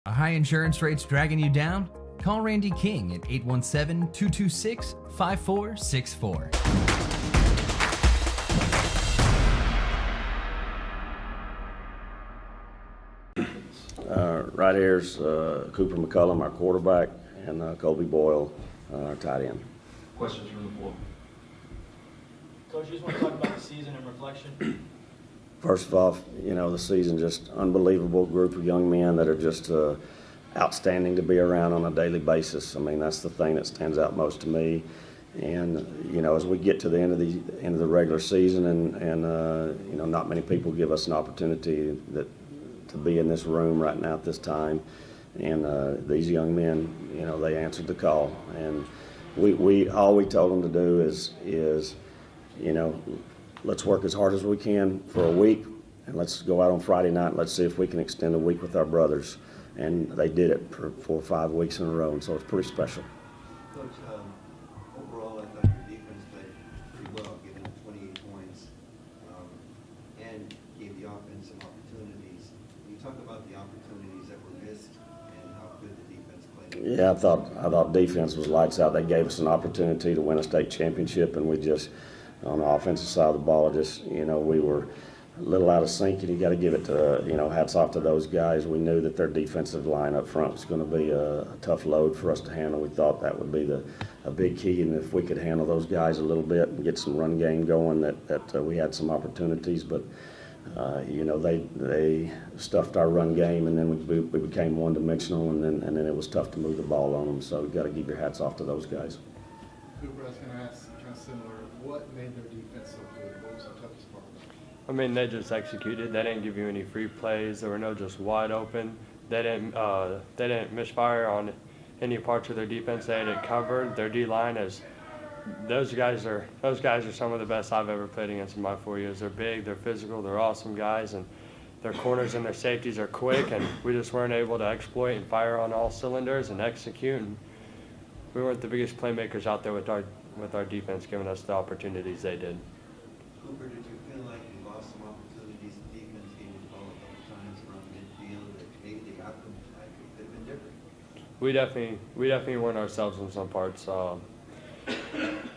Are high insurance rates dragging you down? Call Randy King at 817-226-5464. Right here's Cooper McCullum, our quarterback, and Colby Boyle, our tight end. Questions from the floor? Coach, you just want to talk about the season and reflection? First of all, the season, just unbelievable group of young men that are just outstanding to be around on a daily basis. I mean, that's the thing that stands out most to me. And as we get to the end of the regular season, and not many people give us an opportunity to be in this room right now at this time. And these young men, they answered the call. And we all we told them to do is let's work as hard as we can for a week, and let's go out on Friday night and let's see if we can extend a week with our brothers. And they did it for 4 or 5 weeks in a row, and so it's pretty special. Coach, overall, I thought your defense played pretty well, giving 28 points, and gave the offense some opportunities. Can you talk about the opportunities that were missed and how good the defense played? Yeah, I thought defense was lights out. They gave us an opportunity to win a state championship, and we just, on the offensive side of the ball, just we were a little out of sync, and you got to give it to hats off to those guys. We knew that their defensive line up front was going to be a tough load for us to handle. We thought that would be a big key, and if we could handle those guys a little bit and get some run game going, that we had some opportunities. But they stuffed our run game, and then we became one-dimensional, and then it was tough to move the ball on them. So you got to give your hats off to those guys. Cooper, I was going to ask kind of similar. What made their defense so good? What was the toughest part? I mean, they just executed. They didn't give you any free plays. There were no just wide open. They didn't misfire on any parts of their defense. They had it covered. Their D line is. Those guys are some of the best I've ever played against in my 4 years. They're big, they're physical, they're awesome guys, and their corners and their safeties are quick. And we just weren't able to exploit and fire on all cylinders and execute. And we weren't the biggest playmakers out there with our defense giving us the opportunities they did. Cooper, did you feel like you lost some opportunities? The defense gave you the ball a couple times around midfield that maybe the outcome could have been different? We definitely weren't ourselves in some parts.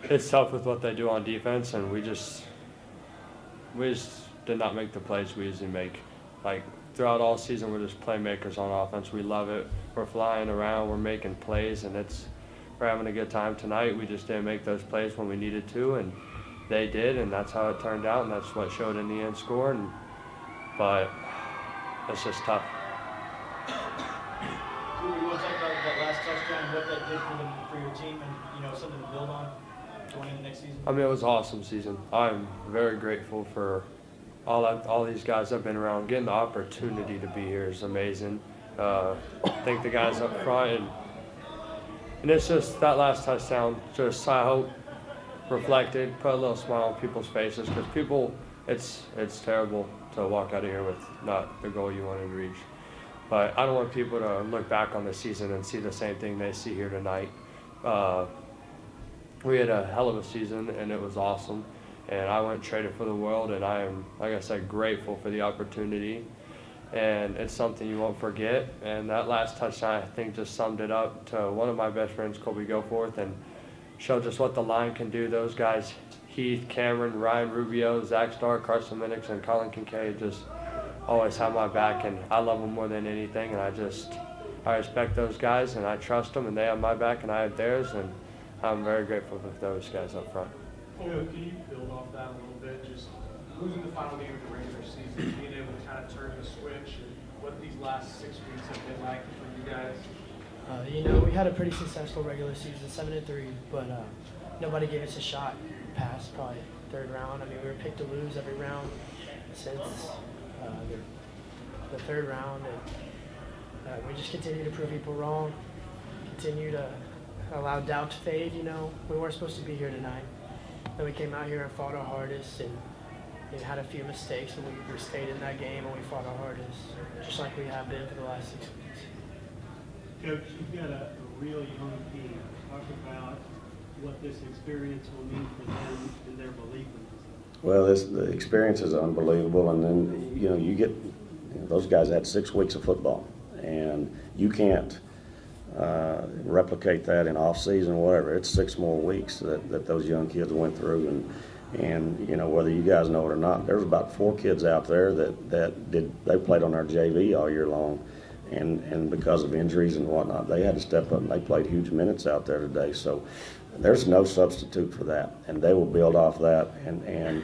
It's tough with what they do on defense, and we just did not make the plays we usually make. Like throughout all season, we're just playmakers on offense. We love it. We're flying around. We're making plays, and we're having a good time tonight. We just didn't make those plays when we needed to, and they did, and that's how it turned out, and that's what showed in the end score. But it's just tough. You want to talk about that last touchdown, what that did for your team, and something to build on going into next season? I mean, it was an awesome season. I'm very grateful for all these guys I've been around. Getting the opportunity to be here is amazing. Thank the guys up front, and it's just that last touchdown. Just I hope reflected, put a little smile on people's faces, because it's terrible to walk out of here with not the goal you wanted to reach. But I don't want people to look back on the season and see the same thing they see here tonight. We had a hell of a season, and it was awesome. And I wouldn't trade it for the world, and I am, like I said, grateful for the opportunity. And it's something you won't forget. And that last touchdown, I think, just summed it up to one of my best friends, Colby Goforth, and showed just what the line can do. Those guys, Heath, Cameron, Ryan Rubio, Zach Starr, Carson Minix, and Colin Kincaid, just always have my back, and I love them more than anything. And I respect those guys, and I trust them, and they have my back, and I have theirs, and I'm very grateful for those guys up front. Can you build off that a little bit? Just losing the final game of the regular season, being able to kind of turn the switch, and what these last 6 weeks have been like for you guys? We had a pretty successful regular season, 7-3, but nobody gave us a shot past probably third round. I mean, we were picked to lose every round since the third round, and we just continue to prove people wrong, continue to allow doubt to fade. We weren't supposed to be here tonight. Then we came out here and fought our hardest, and had a few mistakes, and we stayed in that game, and we fought our hardest, just like we have been for the last 6 weeks. Coach, you've got a really young team. Talk about what this experience will mean for them and their belief in themselves. Well, the experience is unbelievable, and then you get those guys had 6 weeks of football, and you can't replicate that in off season or whatever. It's 6 more weeks that those young kids went through, and you know, whether you guys know it or not, there's about 4 kids out there they played on our JV all year long, and because of injuries and whatnot, they had to step up and they played huge minutes out there today. So there's no substitute for that, and they will build off that, and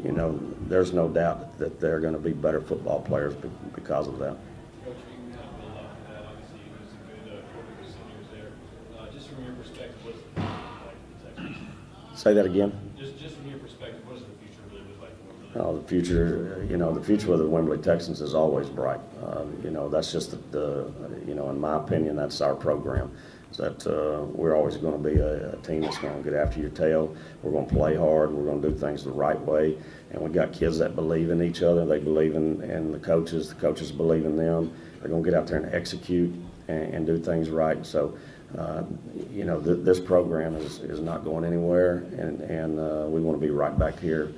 you know, there's no doubt that they're going to be better football players because of that. Coach, you can build off of that. Obviously, it was a good quarter of seniors there. Just from your perspective, what's the future like for Texas? Say that again. Just from your perspective, what does the future really look like for Wimberly? The future, you know, the future of the Wimberly Texans is always bright. You know, that's just you know, in my opinion, that's our program. That we're always going to be a team that's going to get after your tail. We're going to play hard. We're going to do things the right way. And we got kids that believe in each other. They believe in the coaches. The coaches believe in them. They're going to get out there and execute and do things right. So, you know, this program is not going anywhere, and we want to be right back here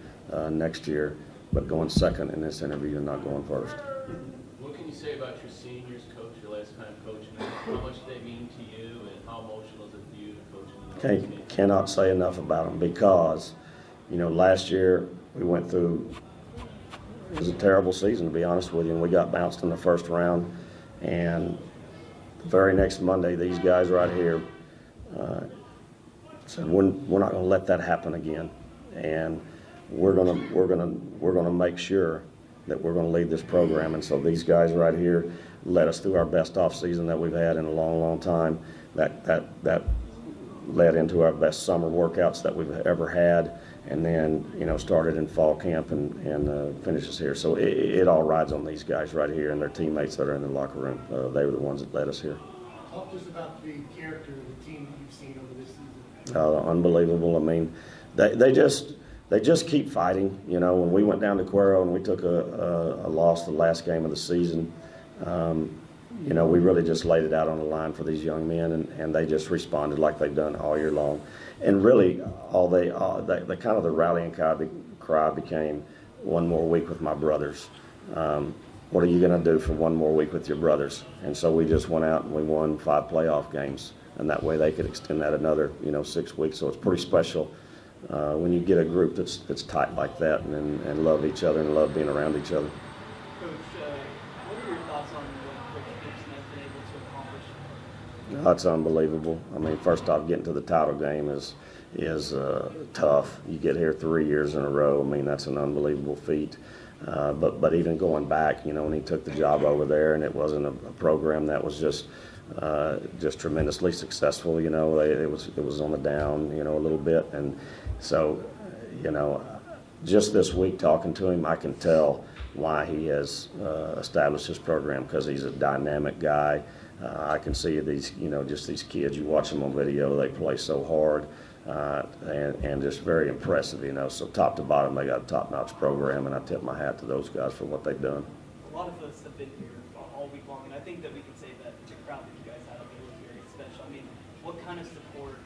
next year, but going second in this interview and not going first. What can you say about your seniors, Coach, your last time coaching? How much do they mean to you, and how emotional is it for you to coach them? Cannot say enough about them because, you know, last year we went through, it was a terrible season, to be honest with you, and we got bounced in the first round. And the very next Monday, these guys right here said, we're not going to let that happen again, and we're gonna make sure that we're going to lead this program. And so these guys right here led us through our best off season that we've had in a long, long time. That led into our best summer workouts that we've ever had, and then, you know, started in fall camp and finishes here. So it all rides on these guys right here and their teammates that are in the locker room. They were the ones that led us here. Talk to us about the character of the team that you've seen over this season. Unbelievable. I mean, they just keep fighting. You know, when we went down to Cuero and we took a loss the last game of the season, you know, we really just laid it out on the line for these young men, and they just responded like they've done all year long. And really, the kind of the rallying cry became one more week with my brothers. What are you going to do for one more week with your brothers? And so we just went out and we won 5 playoff games, and that way they could extend that another, you know, 6 weeks. So it's pretty special when you get a group that's tight like that and love each other and love being around each other. Coach, what are your thoughts on what Coach Gibson has been able to accomplish? That's unbelievable. I mean, first off, getting to the title game is tough. You get here 3 years in a row. I mean, that's an unbelievable feat. But even going back, you know, when he took the job over there, and it wasn't a program that was just tremendously successful. You know, it was on the down, you know, a little bit, and so, you know, just this week talking to him, I can tell why he has established this program, because he's a dynamic guy. I can see these, you know, just these kids. You watch them on video; they play so hard. And just very impressive, you know. So top to bottom, they got a top-notch program, and I tip my hat to those guys for what they've done. A lot of us have been here all week long, and I think that we can say that the crowd that you guys had up there was very special. I mean, what kind of support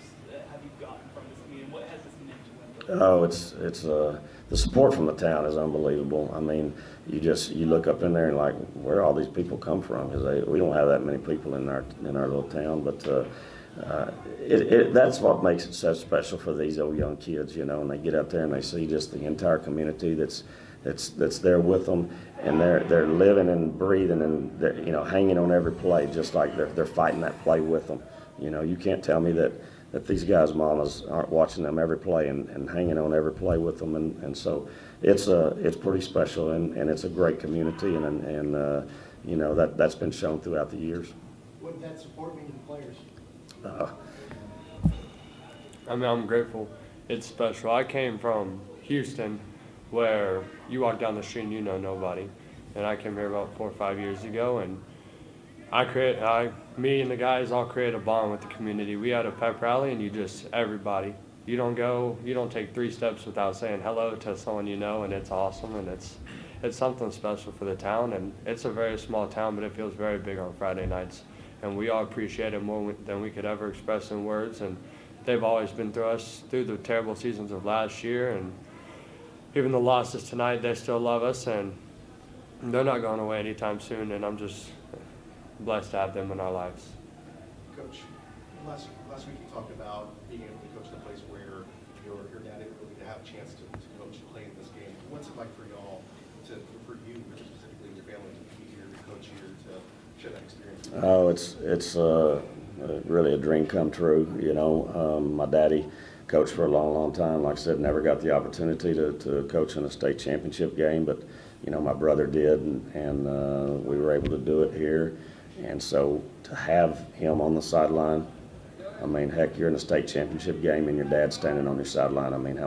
have you gotten from this community? What has this meant to Wimberly? Oh, it's the support from the town is unbelievable. I mean, you look up in there and like, where all these people come from? Because we don't have that many people in our little town, but. That's what makes it so special for these old young kids, you know, and they get up there and they see just the entire community that's there with them, and they're living and breathing and they're, you know, hanging on every play, just like they're fighting that play with them. You know, you can't tell me that these guys' mamas aren't watching them every play and hanging on every play with them, and so it's pretty special, and it's a great community, and you know, that's been shown throughout the years. What did that support mean to the players? I mean, I'm grateful. It's special. I came from Houston, where you walk down the street and you know nobody. And I came here about 4 or 5 years ago, and me and the guys all created a bond with the community. We had a pep rally, and everybody. You don't take 3 steps without saying hello to someone you know, and it's awesome, and it's something special for the town. And it's a very small town, but it feels very big on Friday nights. And we all appreciate it more than we could ever express in words. And they've always been through the terrible seasons of last year, and even the losses tonight, they still love us, and they're not going away anytime soon. And blessed to have them in our lives. Coach, last week you talked about being able to coach in a place where your dad didn't really have a chance to coach and play in this game. What's it like for y'all, for you specifically, and your family, to be here, to coach here, to share that experience? Oh, it's really a dream come true. You know, my daddy coached for a long time. Like I said, never got the opportunity to coach in a state championship game, but you know, my brother did, and we were able to do it here. And so to have him on the sideline, I mean, heck, you're in a state championship game and your dad's standing on your sideline. I mean,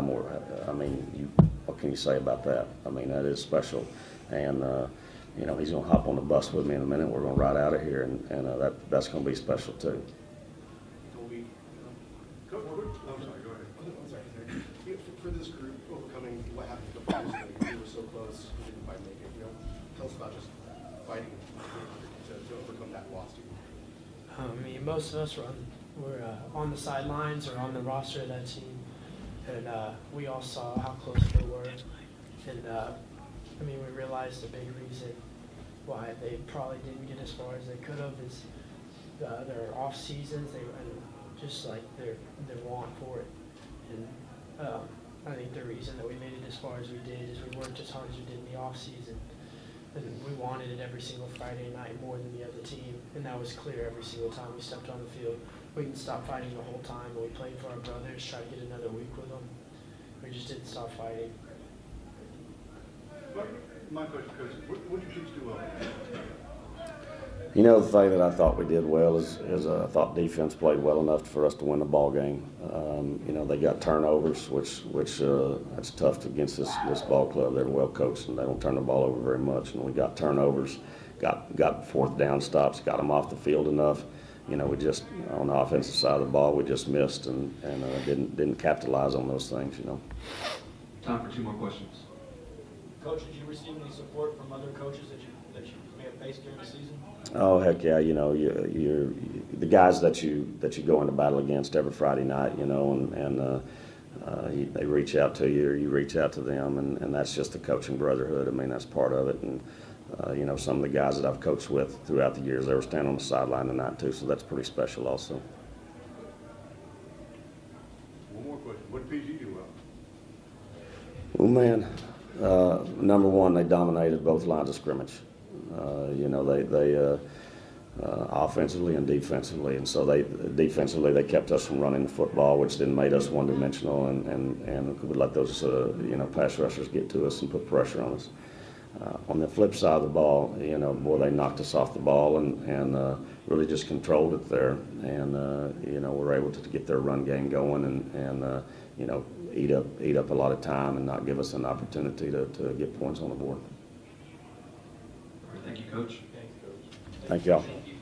what can you say about that? I mean, that is special. And, you know, he's going to hop on the bus with me in a minute. We're going to ride out of here, and that's going to be special, too. For this group, overcoming what happened to the previous we were so close, we didn't quite make it. You know, tell us about just fighting to overcome that loss. I mean, most of us were on the sidelines or on the roster of that team, and we all saw how close they were. And I mean, we realized the big reason why they probably didn't get as far as they could have is their off seasons, and just like their want for it. And I think the reason that we made it as far as we did is we worked as hard as we did in the off season. And we wanted it every single Friday night more than the other team, and that was clear every single time we stepped on the field. We didn't stop fighting the whole time, and we played for our brothers, tried to get another week with them. We just didn't stop fighting. My question, Coach, what did you teach do well? You know, the thing that I thought we did well is I thought defense played well enough for us to win the ball game. You know, they got turnovers, which that's tough against this ball club. They're well coached and they don't turn the ball over very much. And we got turnovers, got fourth down stops, got them off the field enough. You know, we just on the offensive side of the ball we just missed and didn't capitalize on those things. You know. Time for 2 more questions. Coach, did you receive any support from other coaches that you may have faced during the season? Oh heck yeah! You know, you're the guys that you go into battle against every Friday night. You know, and they reach out to you, or you reach out to them, and that's just the coaching brotherhood. I mean, that's part of it. And you know, some of the guys that I've coached with throughout the years, they were standing on the sideline tonight too. So that's pretty special, also. One more question. What did PG do well? Well, man, number one, they dominated both lines of scrimmage. You know, they offensively and defensively, and so defensively they kept us from running the football, which then made us one-dimensional, and would let those you know, pass rushers get to us and put pressure on us. On the flip side of the ball, you know, boy, they knocked us off the ball and really just controlled it there, and you know, were able to get their run game going and you know, eat up a lot of time and not give us an opportunity to get points on the board. All right, thank you, Coach. Thank y'all. Thank you.